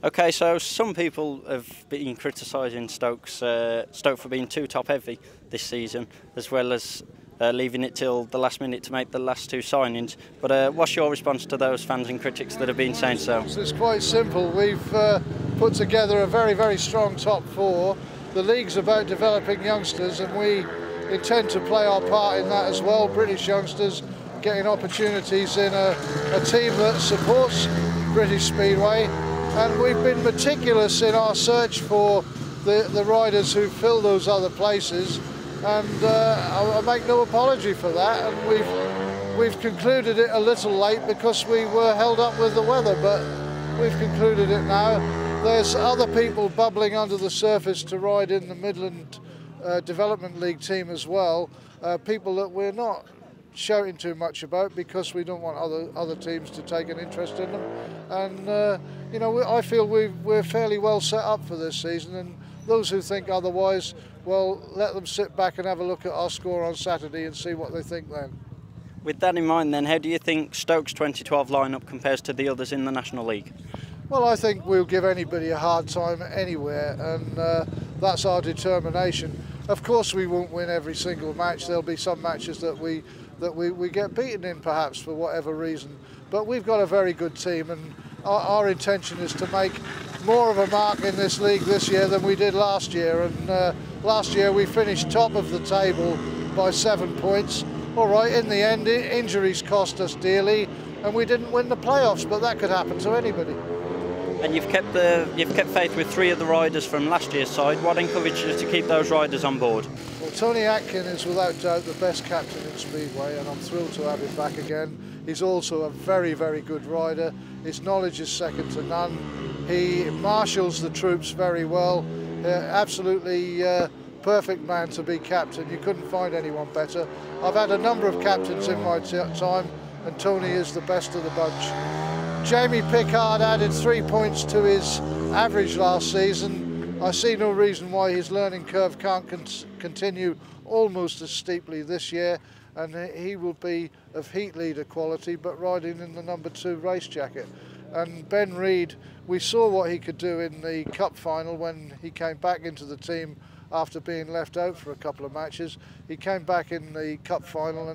Okay, so some people have been criticising Stoke for being too top heavy this season, as well as leaving it till the last minute to make the last two signings. But what's your response to those fans and critics that have been saying so? It's quite simple. We've put together a very, very strong top four. The league's about developing youngsters, and we intend to play our part in that as well. British youngsters getting opportunities in a team that supports British Speedway. And we've been meticulous in our search for the riders who fill those other places, and I make no apology for that. And we've concluded it a little late because we were held up with the weather, but we've concluded it now. There's other people bubbling under the surface to ride in the Midland Development League team as well, people that we're not shouting too much about because we don't want other teams to take an interest in them. And you know, I feel we're fairly well set up for this season, and those who think otherwise, well, let them sit back and have a look at our score on Saturday and see what they think then. With that in mind then, how do you think Stoke's 2012 lineup compares to the others in the National League? Well, I think we'll give anybody a hard time anywhere, and that's our determination. Of course we won't win every single match. There'll be some matches that we get beaten in, perhaps, for whatever reason. But we've got a very good team, and our intention is to make more of a mark in this league this year than we did last year. And last year we finished top of the table by 7 points. All right, in the end, injuries cost us dearly, and we didn't win the playoffs, but that could happen to anybody. And you've kept faith with 3 of the riders from last year's side. What encouraged you to keep those riders on board? Well, Tony Atkin is without doubt the best captain in Speedway, and I'm thrilled to have him back again. He's also a very, very good rider. His knowledge is second to none. He marshals the troops very well. Absolutely perfect man to be captain. You couldn't find anyone better. I've had a number of captains in my time, and Tony is the best of the bunch. Jamie Pickard added 3 points to his average last season. I see no reason why his learning curve can't continue almost as steeply this year, and he will be of heat leader quality, but riding in the number 2 race jacket. And Ben Reid, we saw what he could do in the cup final when he came back into the team after being left out for a couple of matches. He came back in the cup final,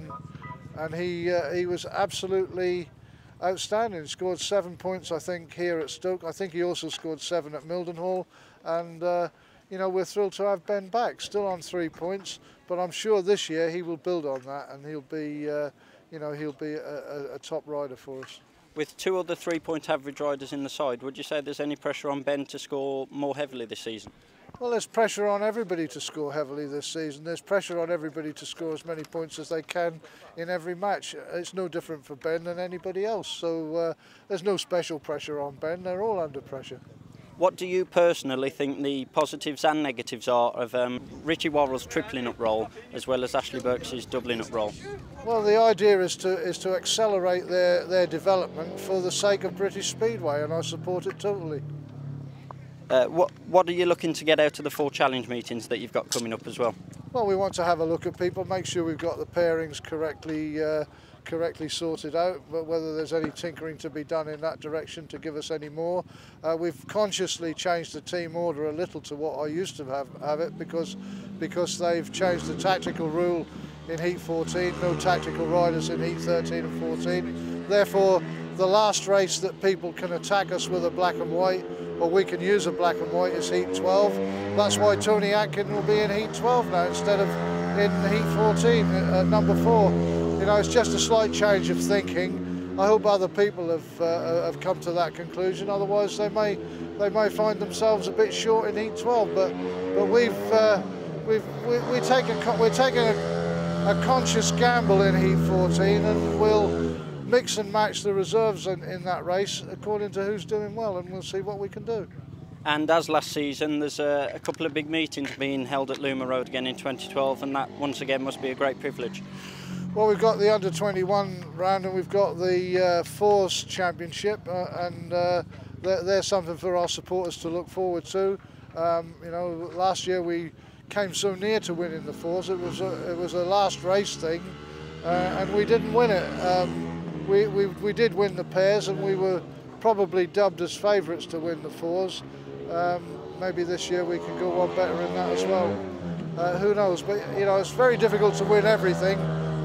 and he was absolutely outstanding. He scored 7 points, I think, here at Stoke. I think he also scored 7 at Mildenhall, and you know, we're thrilled to have Ben back, still on 3 points, but I'm sure this year he will build on that, and he'll be, you know, he'll be a top rider for us. With 2 other 3-point average riders in the side, would you say there's any pressure on Ben to score more heavily this season? Well, there's pressure on everybody to score heavily this season. There's pressure on everybody to score as many points as they can in every match. It's no different for Ben than anybody else. So there's no special pressure on Ben. They're all under pressure. What do you personally think the positives and negatives are of Richie Worrell's tripling up role as well as Ashley Burks' doubling up role? Well, the idea is to accelerate their development for the sake of British Speedway, and I support it totally. What are you looking to get out of the 4 challenge meetings that you've got coming up as well? Well, we want to have a look at people, make sure we've got the pairings correctly sorted out, but whether there's any tinkering to be done in that direction to give us any more. We've consciously changed the team order a little to what I used to have it because they've changed the tactical rule in Heat 14, no tactical riders in Heat 13 and 14. Therefore, the last race that people can attack us with a black and white, or we can use a black and white, is Heat 12. That's why Tony Atkin will be in Heat 12 now instead of in Heat 14 at number 4. You know, it's just a slight change of thinking. I hope other people have come to that conclusion. Otherwise, they may find themselves a bit short in Heat 12. But we're taking a conscious gamble in Heat 14, and we'll mix and match the reserves in that race according to who's doing well, and we'll see what we can do. And as last season, there's a couple of big meetings being held at Luma Road again in 2012, and that once again must be a great privilege. Well, we've got the under-21 round, and we've got the Fours Championship, and they're something for our supporters to look forward to. You know, last year we came so near to winning the Fours. It was a last race thing, and we didn't win it. We did win the pairs, and we were probably dubbed as favourites to win the fours. Maybe this year we can go one better in that as well. Who knows? But you know, it's very difficult to win everything.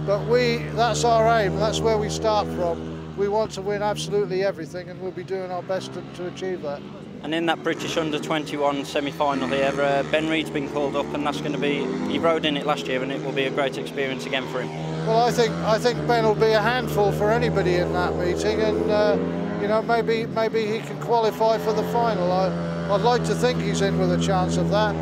But that's our aim. That's where we start from. We want to win absolutely everything, and we'll be doing our best to achieve that. And in that British under-21 semi-final here, Ben Reid's been called up, and that's going to be, he rode in it last year, and it will be a great experience again for him. Well, I think Ben will be a handful for anybody in that meeting, and you know, maybe he can qualify for the final. I'd like to think he's in with a chance of that.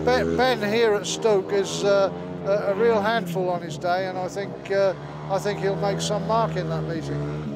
Ben here at Stoke is a real handful on his day, and I think he'll make some mark in that meeting.